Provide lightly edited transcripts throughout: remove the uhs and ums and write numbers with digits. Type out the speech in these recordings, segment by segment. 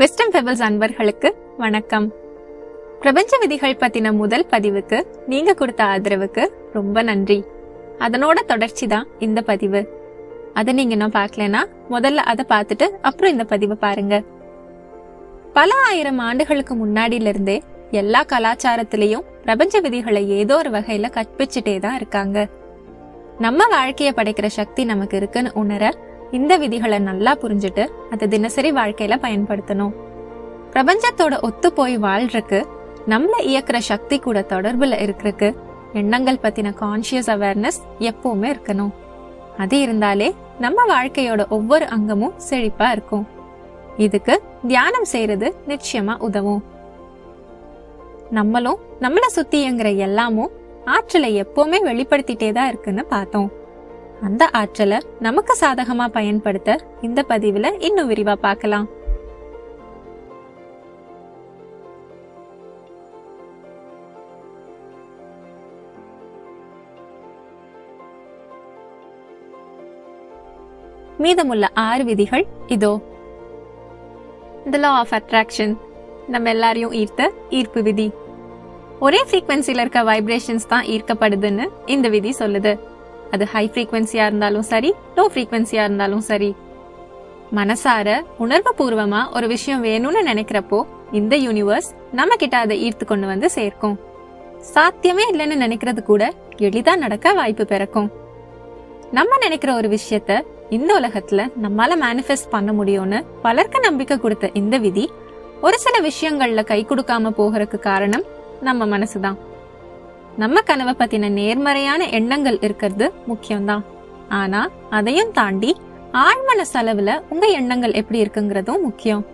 Western pebbles அன்பர்களுக்கு வணக்கம். பிரபஞ்ச விதிகள் பத்தின முதல் பதிவுக்கு நீங்க கொடுத்த ஆதரவுக்கு ரொம்ப நன்றி. அதனோட தொடர்ச்சி தான் இந்த பதிவு. அதை நீங்க இன்னும் பார்க்கலனா முதல்ல அதை பார்த்துட்டு அப்புறம் இந்த பதிவை பாருங்க. பல ஆயிரம் ஆண்டுகளுக்கு முன்னாடில இருந்தே எல்லா கலாச்சாரத்திலையும் பிரபஞ்ச விதிகளை ஏதோ ஒரு வகையில கற்பிச்சுட்டே தான் இருக்காங்க. நம்ம வாழ்க்கைய படைக்கிற சக்தி நமக்கு இருக்குன்னு உணர இந்த விதிகளை நல்லா புரிஞ்சுட்டு அதை தினசரி வாழ்க்கையில பயன்படுத்தணும். பிரபஞ்சத்தோட ஒத்து போய் வாழ்றதுக்கு, நம்மள இயக்குற சக்தி கூட தொடர்புல இருக்கிறதுக்கு எண்ணங்கள் பத்தின கான்சியஸ் அவேர்னஸ் எப்பவுமே இருக்கணும். அது இருந்தாலே நம்ம வாழ்க்கையோட ஒவ்வொரு அங்கமும் செழிப்பா இருக்கும். இதுக்கு தியானம் செய்யறது நிச்சயமா உதவும். நம்மளும் நம்மள சுத்தி இயங்குற எல்லாமும் ஆற்றலை எப்பவுமே வெளிப்படுத்திட்டே தான் இருக்குன்னு பார்த்தோம். அந்த ஆற்றலை நமக்கு சாதகமா பயன்படுத்த இந்த பதிவுல இன்னும் விரிவா பார்க்கலாம். மீதமுள்ள 6 விதிகள் இதோ. The law of attraction, நம்ம எல்லாரையும் ஈர்த்த ஈர்ப்பு விதி. ஒரே ஃப்ரீக்வன்சில இருக்க வைப்ரேஷன்ஸ் தான் ஈர்க்கப்படுதுன்னு இந்த விதி சொல்லுது. அது ஹை ஃப்ரீக்வன்சியா இருந்தாலும் சரி, லோ ஃப்ரீக்வன்சியா இருந்தாலும் சரி. மனசார உணர்வு பூர்வமா ஒரு விஷயம் வேணும்னு நினைக்கிறப்போ இந்த யூனிவர்ஸ் நம்ம கிட்ட அதை ஈர்த்து கொண்டு வந்து சேர்க்கும். சாத்தியமே இல்லைன்னு நினைக்கிறது கூட எளிதா நடக்க வாய்ப்பு பிறக்கும். நம்ம நினைக்கிற ஒரு விஷயத்த இந்த உலகத்துல நம்மால மேனிஃபெஸ்ட் பண்ண முடியும்னு பலருக்கு நம்பிக்கை கொடுத்த இந்த விதி ஒரு சில விஷயங்கள்ல கை கொடுக்காம போகிறதுக்கு காரணம் நம்ம மனசுதான். நம்ம கனவை பத்தின நேர்மறையான எண்ணங்கள் இருக்கிறது முக்கியம்தான். ஆனா அதையும் தாண்டி ஆழ்மனசு அளவுல உங்க எண்ணங்கள் எப்படி இருக்குங்கிறதும் முக்கியம்.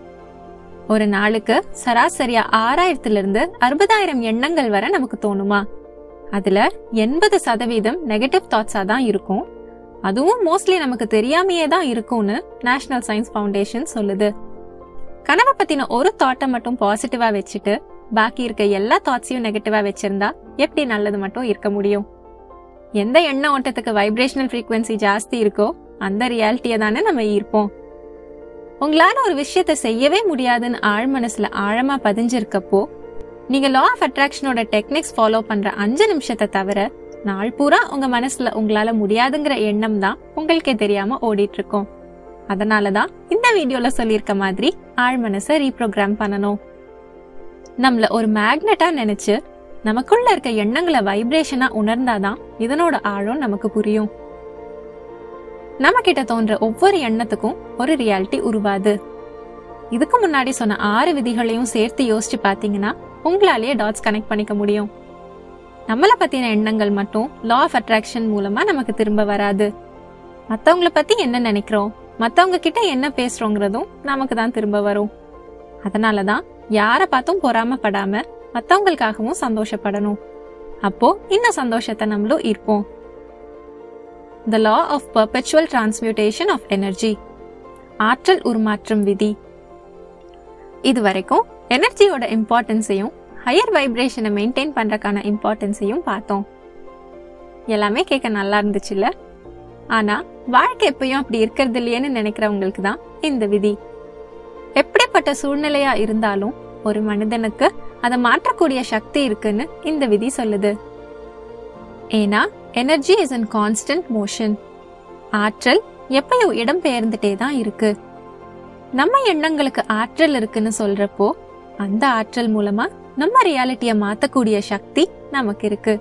ஒரு நாளுக்கு சராசரியா 6000 இருந்து 60000 எண்ணங்கள் வரை நமக்கு தோணுமா? அதுல 80% நெகட்டிவ் தாட்ஸா தான் இருக்கும். அதுவும் மோஸ்ட்லி நமக்கு தெரியாமையே தான் இருக்கும்னு நேஷனல் சயின்ஸ் ஃபவுண்டேஷன் சொல்லுது. கனவை பத்தின ஒரு தாட்டை மட்டும் பாசிட்டிவா வச்சுட்டு பாக்கி இருக்க எல்லா தாட்ஸையும் நெகட்டிவா வச்சிருந்தா எப்படி நல்லது மட்டும் இருக்க முடியும்? எந்த எண்ண ஓட்டத்துக்கு வைப்ரேஷனல் ஃப்ரீக்வன்சி ஜாஸ்தி இருக்கோ அந்த ரியாலிட்டியை தானே நம்ம ஈர்ப்போம். உங்களால ஒரு விஷயத்த செய்யவே முடியாதுன்னு ஆழ் மனசுல ஆழமா பதிஞ்சிருக்கப்போ நீங்க லா ஆஃப் அட்ராக்ஷனோட டெக்னிக்ஸ் ஃபாலோ பண்ற 5 நிமிஷத்தை தவிர நாள் பூரா உங்க மனசுல உங்களால முடியாதுங்கிற எண்ணம் தான் உங்களுக்கே தெரியாம ஓடிட்டு இருக்கும். அதனாலதான் இந்த வீடியோல சொல்லியிருக்க மாதிரி ஆழ் மனசை ரீப்ரோகிராம் பண்ணணும். நம்மள ஒரு மேக்னெட்டா நினைச்சு நமக்குள்ள இருக்க எண்ணங்களை வைப்ரேஷனா உணர்ந்தாதான் இதனோட ஆழம் நமக்கு புரியும். நம்ம கிட்ட தோன்ற ஒவ்வொரு எண்ணத்துக்கும் ஒரு ரியாலிட்டி உருவாது. இதுக்கு முன்னாடி சொன்ன 6 விதிகளையும் சேர்த்து யோசிச்சு பாத்தீங்கன்னா உங்களாலேயே டாட்ஸ் கனெக்ட் பண்ணிக்க முடியும். நம்மள பத்தின எண்ணங்கள் மட்டும் லா ஆஃப் அட்ராக்ஷன் மூலமா நமக்கு திரும்ப வராது. மத்தவங்கள பத்தி என்ன நினைக்கிறோம், மத்தவங்க கிட்ட என்ன பேசுறோங்கிறதும் நமக்கு தான் திரும்ப வரும். அதனாலதான் யார பார்த்தும் பொறாமப்படாம மத்தவங்களுக்காகவும் சந்தோஷப்படணும். அப்போ இந்த சந்தோஷத்தை நம்மளும் ஈர்ப்போம். The law of perpetual transmutation of energy, ஆற்றல் உருமாற்றம் விதி. இதுவரைக்கும் எனர்ஜியோட இம்பார்ட்டன்ஸையும் ஹையர் வைப்ரேஷனை மெயின்டைன் பண்றதுக்கான இம்பார்ட்டன்ஸையும் பார்த்தோம். எல்லாமே கேட்க நல்லா இருந்துச்சுல்ல? ஆனா வாழ்க்கை எப்பயும் அப்படி இருக்கிறது இல்லையேன்னு நினைக்கிறவங்களுக்கு தான் இந்த விதி. எப்படிப்பட்ட சூழ்நிலையா இருந்தாலும் ஒரு மனிதனுக்கு அதை மாற்றக்கூடிய சக்தி இருக்குன்னு இந்த விதி சொல்லுது. ஏன்னா energy is in constant motion. ஆற்றல் எப்பயும் இடம் பெயர்ந்துட்டே தான் இருக்கு. நம்ம எண்ணங்களுக்கு ஆற்றல் இருக்குன்னு சொல்றப்போ அந்த ஆற்றல் மூலமா நம்ம ரியாலிட்டிய மாத்தக்கூடிய சக்தி நமக்கு இருக்கு.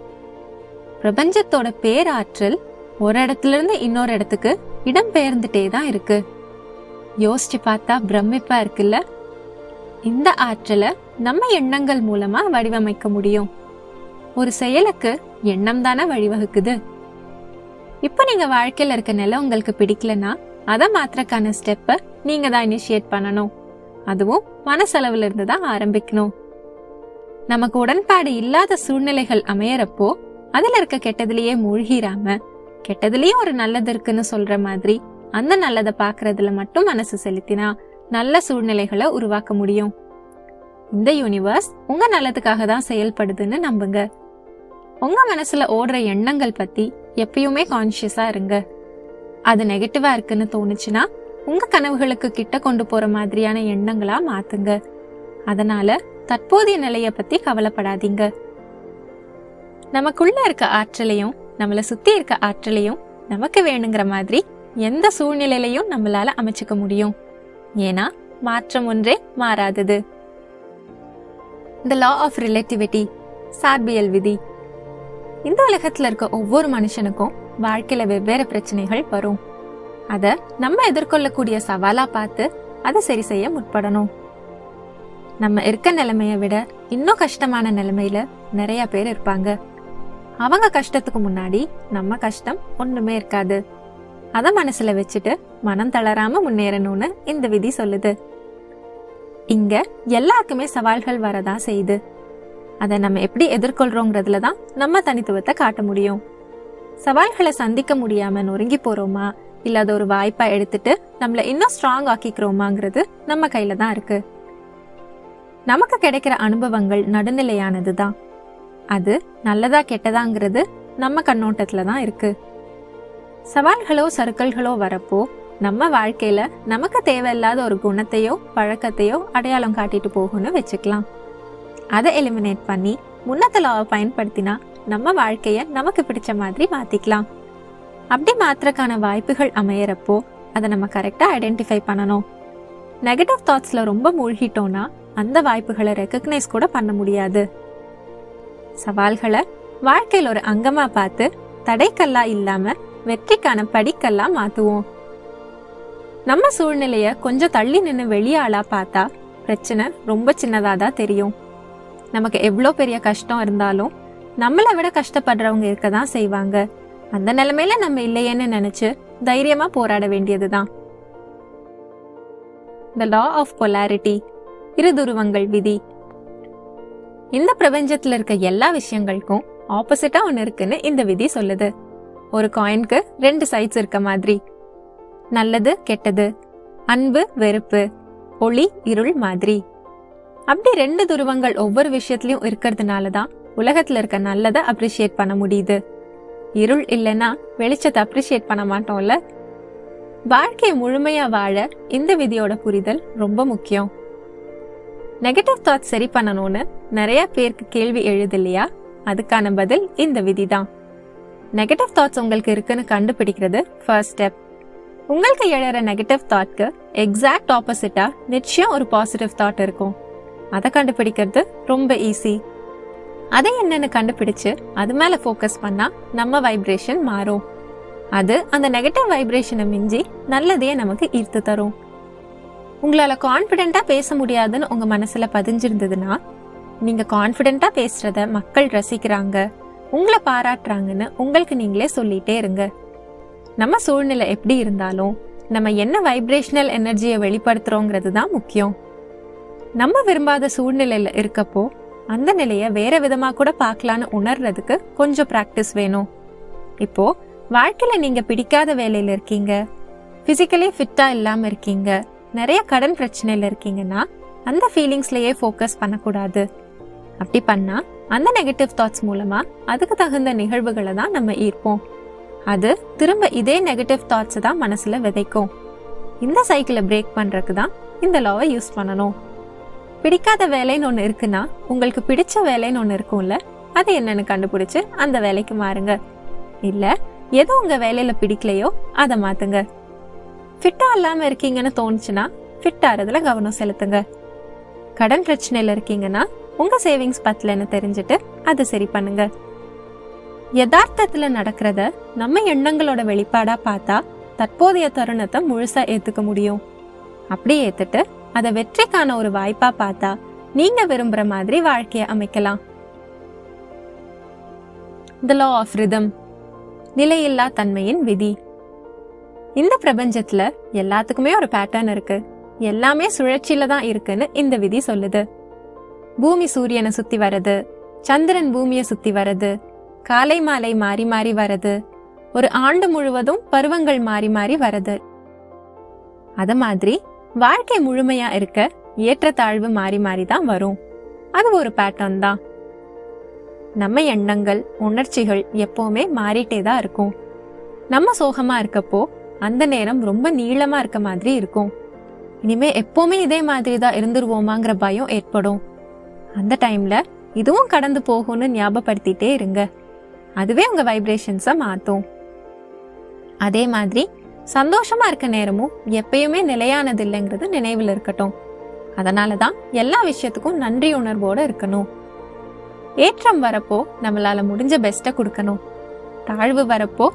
பிரபஞ்சத்தோட பேராற்றல் ஒரு இடத்துல இருந்து இன்னொரு இடத்துக்கு இடம் பெயர்ந்துட்டே தான் இருக்கு. யோசிச்சு பார்த்தா பிரமிப்பா இருக்குல்ல? இந்த ஆற்றலை நம்ம எண்ணங்கள் மூலமா வடிவமைக்க முடியும். ஒரு செயலுக்கு எண்ணம் தானே வழிவகுக்குது. இப்ப நீங்க வாழ்க்கையில இருக்க நிலை உங்களுக்கு பிடிக்கலன்னா அதை மாற்றக்கான ஸ்டெப்ப நீங்க தான் இனிஷியேட் பண்ணணும். அதுவும் மனசளவுல இருந்து தான் ஆரம்பிக்கணும். நமக்கு உடன்பாடு இல்லாத சூழ்நிலைகள் அமையறப்போ அதுல இருக்க கெட்டதுலயே மூழ்கிராம கெட்டதுலயும் ஒரு நல்லது இருக்குன்னு சொல்ற மாதிரி அந்த நல்லதை பாக்குறதுல மட்டும் மனசு செலுத்தினா நல்ல சூழ்நிலைகளை உருவாக்க முடியும். இந்த யூனிவர்ஸ் உங்க நல்லதுக்காக தான் செயல்படுதுன்னு நம்புங்க. உங்க மனசுல ஓடுற எண்ணங்கள் பத்தி எப்பயுமே கான்சியஸா இருங்க. அது நெகட்டிவா இருக்குன்னு தோணுச்சுன்னா உங்க கனவுகளுக்கு கிட்ட கொண்டு போற மாதிரியான எண்ணங்களா மாத்துங்க. அதனால தற்போதைய நிலைய பத்தி கவலைப்படாதீங்க. நமக்குள்ள இருக்க ஆற்றலையும் நம்மள சுத்தி இருக்க ஆற்றலையும் நமக்கு வேணுங்கிற மாதிரி எந்த சூழ்நிலையிலையும் நம்மளால அமைச்சுக்க முடியும். ஏன்னா மாற்றம் ஒன்றே மாறாதது. The law of relativity, சார்பியல் விதி. இந்த உலகத்துல இருக்க ஒவ்வொரு மனுஷனுக்கும் வாழ்க்கையில வெவ்வேறு பிரச்சனைகள் வரும். அத நம்ம எதிர்கொள்ளக்கூடிய சவாலா பார்த்து அதை சரி செய்ய முற்படணும். நம்ம இருக்க நிலைமைய விட இன்னும் கஷ்டமான நிலைமையில நிறைய பேர் இருப்பாங்க. அவங்க கஷ்டத்துக்கு முன்னாடி நம்ம கஷ்டம் ஒண்ணுமே இருக்காது. அத மனசுல வச்சுட்டு மனம் தளராம முன்னேறணும்னு இந்த விதி சொல்லுது. இங்க எல்லாருக்குமே சவால்கள் வரதான் செய்யுது. அதை நம்ம எப்படி எதிர்கொள்றோங்கிறதுலதான் நம்ம தனித்துவத்தை காட்ட முடியும். சவால்களை சந்திக்க முடியாம நொறுங்கி போறோமா, இல்ல அது ஒரு வாய்ப்பா எடுத்துட்டு நம்மள இன்னும் ஸ்ட்ராங் ஆக்கிக்கிறோமாங்கிறது நம்ம கையில தான் இருக்கு. நமக்கு கிடைக்கிற அனுபவங்கள் நடுநிலையானதுதான். அது நல்லதா கெட்டதாங்கிறது நம்ம கண்ணோட்டத்துல தான் இருக்கு. சவால்களோ சறுக்கல்களோ வரப்போ நம்ம வாழ்க்கையில நமக்கு தேவையில்லாத ஒரு குணத்தையோ பழக்கத்தையோ அடையாளம் காட்டிட்டு போகும்னு வச்சுக்கலாம். அதை எலிமினேட் பண்ணி முன்னத்த லாவை பயன்படுத்தினா நம்ம வாழ்க்கைய நமக்கு பிடிச்ச மாதிரி மாத்திக்கலாம். அப்படி மாத்திரக்கான வாய்ப்புகள் அமையறப்போ அதை நம்ம கரெக்டா ஐடென்டிஃபை பண்ணணும். நெகட்டிவ் தாட்ஸ்ல ரொம்ப மூழ்கிட்டோம்னா அந்த வாய்ப்புகளை ரெகக்னைஸ் கூட பண்ண முடியாது. சவால்களை வாழ்க்கையில் ஒரு அங்கமா பார்த்து தடைக்கல்லா இல்லாம வெற்றிக்கான படிக்கல்லா மாத்துவோம். நம்ம சூழ்நிலைய கொஞ்சம் தள்ளி நின்று வெளியாளா பார்த்தா பிரச்சனை ரொம்ப சின்னதாதான் தெரியும். நமக்கு எவ்வளோ பெரிய கஷ்டம் இருந்தாலும் நம்மளை விட கஷ்டப்படுறவங்க இருக்கதான் செய்வாங்க. அந்த நிலைமையில நம்ம இல்லையேன்னு நினைச்சு தைரியமா போராட வேண்டியதுதான். The law of polarity, இருதுருவங்கள் விதி. இந்த பிரபஞ்சத்துல இருக்க எல்லா விஷயங்களுக்கும் ஆப்போசிட்டா ஒன்னு இருக்குன்னு இந்த விதி சொல்லுது. ஒரு காயினுக்கு 2 சைட்ஸ் இருக்க மாதிரி. நல்லது கெட்டது, அன்பு வெறுப்பு, ஒளி இருள் மாதிரி. அப்படி 2 துருவங்கள் ஒவ்வொரு விஷயத்திலயும் இருக்கிறதுனாலதான் உலகத்துல இருக்க நல்லதை அப்ரிஷியேட் பண்ண முடியுது. இருள் இல்லைன்னா வெளிச்சத்தை அப்ரிஷியேட் பண்ண மாட்டோம்ல. வாழ்க்கையை முழுமையா வாழ இந்த விதியோட புரிதல் ரொம்ப முக்கியம். நெகட்டிவ் தாட்ஸ் சரி பண்ணணும்னு நிறைய பேருக்கு கேள்வி எழுது இல்லையா? அதுக்கான பதில் இந்த விதி தான். நெகட்டிவ் தாட்ஸ் உங்களுக்கு இருக்குன்னு கண்டுபிடிக்கிறது ஃபர்ஸ்ட் ஸ்டெப். உங்களுக்கு எழற நெகட்டிவ் தாட்க்கு எக்ஸாக்ட் ஆப்போசிட்டா நிச்சயம் ஒரு பாசிட்டிவ் தாட் இருக்கும். அதை கண்டுபிடிக்கிறது ரொம்ப ஈஸி. அதை என்னன்னு கண்டுபிடிச்சு அது மேல ஃபோக்கஸ் பண்ணா நம்ம வைப்ரேஷன் மாறும். அது அந்த நெகட்டிவ் வைப்ரேஷனை மிஞ்சி நல்லதையே நமக்கு ஈர்த்து தரும். உங்களால கான்பிடென்டா பேச முடியாதுன்னு உங்க மனசுல பதிஞ்சிருந்ததுன்னா நீங்க கான்பிடென்டா பேசுறத மக்கள் ரசிக்கிறாங்க, உங்களை பாராட்டுறாங்கன்னு உங்களுக்கு நீங்களே சொல்லிட்டே இருங்க. நம்ம சூழ்நிலை எப்படி இருந்தாலும் நம்ம என்ன வைப்ரேஷனல் எனர்ஜியை வெளிப்படுத்துறோங்கிறது தான் முக்கியம். நம்ம விரும்பாத சூழ்நிலையில இருக்கப்போ அந்த நிலைய வேற விதமா கூட பார்க்கலான்னு உணர்றதுக்கு கொஞ்சம் பிராக்டிஸ் வேணும். இப்போ வாழ்க்கையில நீங்க பிடிக்காத வேலையில இருக்கீங்க, பிசிக்கலி ஃபிட்டா இல்லாம இருக்கீங்க, நிறைய கடன் பிரச்சனையில இருக்கீங்கன்னா அந்த ஃபீலிங்ஸ்லயே ஃபோக்கஸ் பண்ணக்கூடாது. அப்படி பண்ணா அந்த நெகட்டிவ் தாட்ஸ் மூலமா அதுக்கு தகுந்த நிகழ்வுகளை தான் நம்ம ஈர்ப்போம். அது திரும்ப இதே நெகட்டிவ் தாட்ஸ் தான் மனசுல விதைக்கும். இந்த சைக்கிளை பிரேக் பண்றதுக்கு தான் இந்த லாவை யூஸ் பண்ணணும். பிடிக்காத வேலைன்னு ஒண்ணு இருக்குன்னா உங்களுக்கு பிடிச்ச வேலைன்னு ஒண்ணு இருக்கும்ல, அது என்னன்னு கண்டுபிடிச்சு அந்த வேலைக்கு மாறுங்க. இல்ல எது உங்க வேலையில பிடிக்கலையோ அதை மாத்துங்க. ஃபிட்டா இல்லாம இருக்கீங்கன்னு தோணுச்சுன்னா ஃபிட் ஆறதுல கவனம் செலுத்துங்க. கடன் பிரச்சனையில இருக்கீங்கன்னா உங்க சேவிங்ஸ் பத்தலன்னு தெரிஞ்சுட்டு அதை சரி பண்ணுங்க. யதார்த்தத்துல நடக்கிறத நம்ம எண்ணங்களோட வெளிப்பாடா பார்த்தா தற்போதைய தருணத்தை முழுசா ஏத்துக்க முடியும். அப்படி ஏத்துட்டு அதை வெற்றிக்கான ஒரு வாய்ப்பா பார்த்தா நீங்க விரும்புற மாதிரி வாழ்க்கைய அமைக்கலாம். The law of rhythm, நிலையில்லா தன்மையின் விதி. இந்த பிரபஞ்சத்துல எல்லாத்துக்குமே ஒரு பேட்டர்ன் இருக்கு. எல்லாமே சுழற்சியில தான் இருக்குன்னு இந்த விதி சொல்லுது. பூமி சூரியனை சுத்தி வரது, சந்திரன் பூமியை சுத்தி வரது, காலை மாலை மாறி மாறி வரது, ஒரு ஆண்டு முழுவதும் பருவங்கள் மாறி மாறி வரது. அத மாதிரி வாழ்க்கை முழுமையா இருக்க ஏற்றத்தாழ்வு மாறி மாறி தான் வரும். அது ஒரு பேட்டர்ன் தான். நம்ம எண்ணங்கள் உணர்ச்சிகள் எப்பவுமே மாறிட்டே தான் இருக்கும். நம்ம சோகமா இருக்கப்போ அந்த நேரம் ரொம்ப நீளமா இருக்க மாதிரி இருக்கும். இனிமே எப்பவுமே இதே மாதிரி தான் இருந்துருவோமாங்கிற பயம் ஏற்படும். அந்த டைம்ல இதுவும் கடந்து போகும்னு ஞாபகப்படுத்திட்டே இருங்க. அதுவே உங்க வைப்ரேஷன்ஸை மாத்தும். அதே மாதிரி சந்தோஷமா இருக்க நேரமும் எப்பயுமே நிலையானது இல்லைங்கிறது நினைவில் இருக்கட்டும். அதனாலதான் எல்லா விஷயத்துக்கும் நன்றி உணர்வோட இருக்கணும். ஏற்றம் வரப்போ நம்மளால முடிஞ்ச பெஸ்ட்டை கொடுக்கணும். தாழ்வு வரப்போ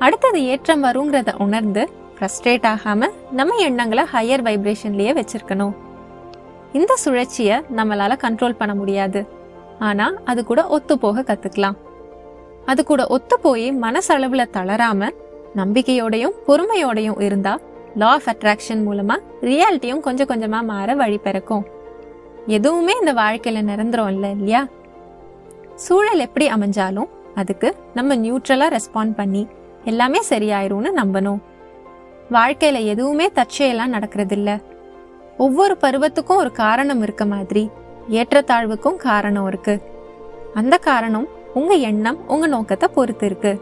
அடுத்தது ஏற்றம் வருங்கிறத உணர்ந்து ஃப்ரஸ்ட்ரேட் ஆகாம நம்ம எண்ணங்களை ஹையர் வைப்ரேஷன்லயே வச்சிருக்கணும். இந்த சுழற்சிய நம்மளால கண்ட்ரோல் பண்ண முடியாது. ஆனா அது கூட ஒத்து போக கத்துக்கலாம். அது கூட ஒத்து போய் மனசளவுல தளராம நம்பிக்கையோடையும் பொறுமையோடையும் இருந்தா லா ஆஃப் அட்ராக்ஷன் மூலமா ரியாலிட்டியும் கொஞ்சம் கொஞ்சமா மாற வழி பிறக்கும். எதுவுமே இந்த வாழ்க்கையில நிரந்தரம் இல்லை இல்லையா? சூழல் எப்படி அமைஞ்சாலும் அதுக்கு நம்ம நியூட்ரலா ரெஸ்பாண்ட் பண்ணி எல்லாமே சரியாயிரும்னு நம்பணும். வாழ்க்கையில எதுவுமே தற்செயலாம் நடக்கிறது இல்ல. ஒவ்வொரு பருவத்துக்கும் ஒரு காரணம் இருக்க மாதிரி ஏற்றத்தாழ்வுக்கும் காரணம் இருக்கு. அந்த காரணம் உங்க எண்ணம், உங்க நோக்கத்தை பொறுத்து இருக்கு.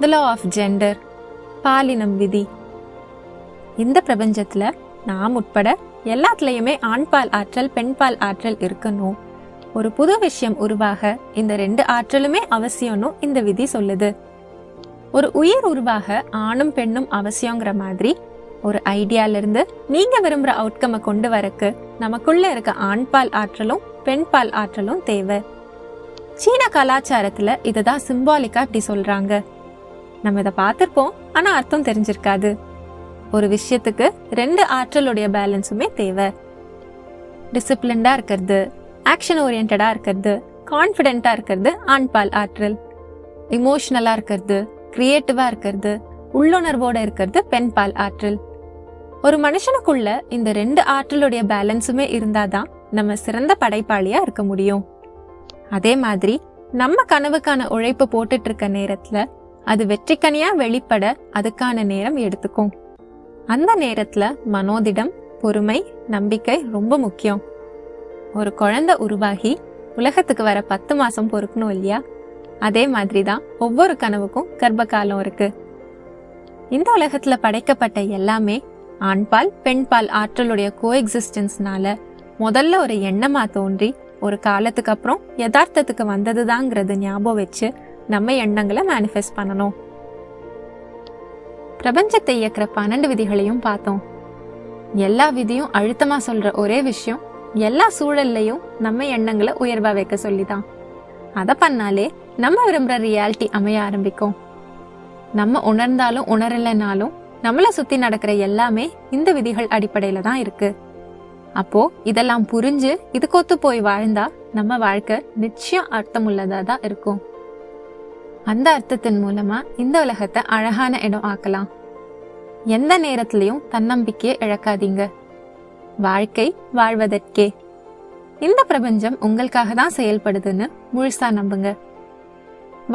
The law of gender, பாலினம் விதி. இந்த பிரபஞ்சத்துல நாம் உட்பட எல்லாத்துலயுமே ஆண்பால் ஆற்றல் பெண்பால் ஆற்றல் இருக்கணும். ஒரு புது விஷயம் உருவாக இந்த 2 ஆற்றலுமே அவசியம்னு இந்த விதி சொல்லுது. ஒரு உயிர் உருவாக ஆணும் பெண்ணும் அவசியங்கிற மாதிரி ஒரு ஐடியால இருந்து நீங்க விரும்புற அவுட்கமை கொண்டு வரக்கு நமக்குள்ள இருக்க ஆண்பால் ஆற்றலும் பெண்பால் ஆற்றலும் தேவை. சீன கலாச்சாரத்துல இததான் சிம்பாலிக்கா இப்படி சொல்றாங்க. நம்ம இதை பார்த்திருப்போம், ஆனா அர்த்தம் தெரிஞ்சிருக்காது. ஒரு விஷயத்துக்கு 2 ஆற்றலுடைய பேலன்ஸுமே தேவை. டிசிப்ளின்டா இருக்கிறது, ஆக்ஷன் ஓரியன்டா இருக்கிறது, கான்பிடென்டா இருக்கிறது ஆண்பால் ஆற்றல். இமோஷனலா இருக்கிறது, கிரியேட்டிவா இருக்கிறது, உள்ளுணர்வோட இருக்கிறது பெண்பால் ஆற்றல். ஒரு மனுஷனுக்குள்ள இந்த 2 ஆற்றலுடைய பேலன்ஸுமே இருந்தாதான் நம்ம சிறந்த படைப்பாளியா இருக்க முடியும். அதே மாதிரி நம்ம கனவுக்கான உழைப்பு போட்டுட்டு இருக்க நேரத்துல அது வெற்றிக்கனியா வெளிப்பட அதுக்கான நேரம் எடுத்துக்கும். அந்த நேரத்துல மனோதிடம், பொறுமை, நம்பிக்கை ரொம்ப முக்கியம். ஒரு குழந்தை உருவாகி உலகத்துக்கு வர 10 மாசம் பொறுக்கணும் இல்லையா? அதே மாதிரிதான் ஒவ்வொரு கனவுக்கும் கர்ப்ப காலம் இருக்கு. இந்த உலகத்துல படைக்கப்பட்ட எல்லாமே ஆண்பால் பெண்பால் ஆற்றலுடைய கோஎக்ஸிஸ்டன்ஸ்னால முதல்ல ஒரு எண்ணமா தோன்றி ஒரு காலத்துக்கு அப்புறம் யதார்த்தத்துக்கு வந்ததுதாங்கிறது ஞாபகம் வச்சு நம்ம எண்ணங்களை மேனிஃபெஸ்ட் பண்ணணும். பிரபஞ்சத்தை இயக்கிற 12 விதிகளையும் பார்த்தோம். எல்லா விதியும் அழுத்தமா சொல்ற ஒரே விஷயம் எல்லா சூழல்லையும் நம்ம எண்ணங்களை உயர்வா வைக்க சொல்லிதான். அதை பண்ணாலே நம்ம விரும்புற ரியாலிட்டி அமைய ஆரம்பிக்கும். நம்ம உணர்ந்தாலும் உணரலைனாலும் நம்மளை சுத்தி நடக்கிற எல்லாமே இந்த விதிகள் அடிப்படையில தான் இருக்கு. அப்போ இதெல்லாம் புரிஞ்சு இதுக்கு ஒத்து போய் வாழ்ந்தா நம்ம வாழ்க்கை நிச்சயம் அர்த்தமுள்ளதா தான் இருக்கும். அந்த அர்த்தத்தின் மூலமா இந்த உலகத்தை அழகான இடம் ஆக்கலாம். எந்த நேரத்திலையும் தன்னம்பிக்கையை இழக்காதீங்க. வாழ்க்கை வாழ்வதற்கே. இந்த பிரபஞ்சம் உங்களுக்காக தான் செயல்படுதுன்னு முழுசா நம்புங்க.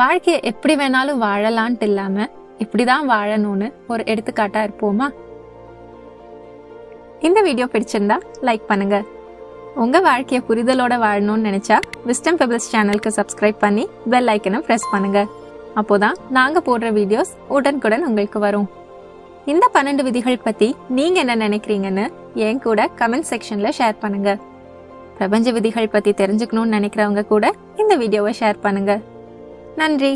வாழ்க்கையை எப்படி வேணாலும் வாழலான்ட்டு இல்லாம இப்படிதான் வாழணும்னு ஒரு எடுத்துக்காட்டா இருப்போமா? இந்த வீடியோ பிடிச்சிருந்தா லைக் பண்ணுங்க. உங்க வாழ்க்கையை புரிதலோட வாழணும்னு நினைச்சா விஸ்டம் பெபிள்ஸ் சேனலுக்கு சப்ஸ்கிரைப் பண்ணி பெல் ஐக்கனை பிரஸ் பண்ணுங்க. அப்போதான் நாங்க போடுற வீடியோஸ் உடனுக்குடன் உங்களுக்கு வரும். இந்த 12 விதிகள் பத்தி நீங்க என்ன நினைக்கிறீங்கன்னு என் கூட கமெண்ட் செக்ஷன்ல ஷேர் பண்ணுங்க. பிரபஞ்ச விதிகள் பத்தி தெரிஞ்சுக்கணும்னு நினைக்கிறவங்க கூட இந்த வீடியோவை ஷேர் பண்ணுங்க. நன்றி.